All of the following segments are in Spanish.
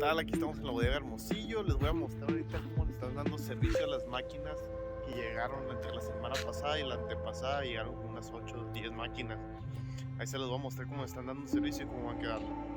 tal? Aquí estamos en la bodega Hermosillo. Les voy a mostrar ahorita cómo le están dando servicio a las máquinas que llegaron entre la semana pasada y la antepasada. Llegaron con unas 8 o 10 máquinas. Ahí se les voy a mostrar cómo están dando servicio y cómo van quedando.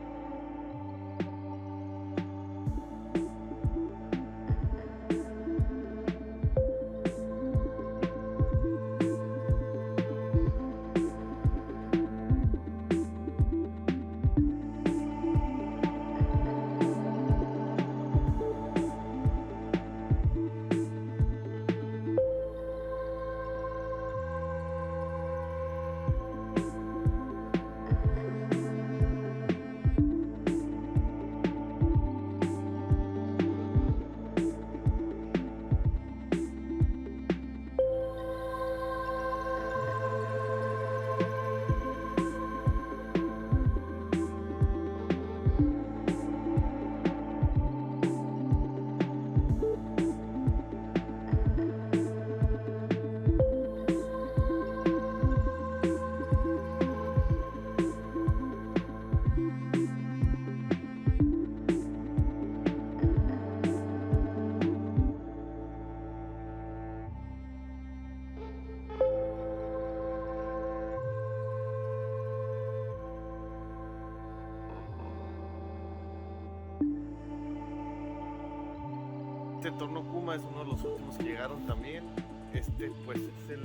Este torno Kuma es uno de los últimos que llegaron también. Pues es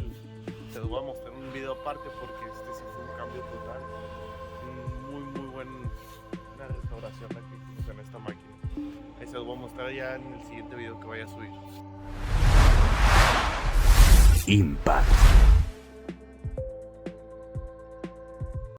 se los voy a mostrar en un video aparte porque sí fue un cambio total. Muy buena restauración aquí en esta máquina. Ahí se los voy a mostrar ya en el siguiente video que vaya a subir. Impact.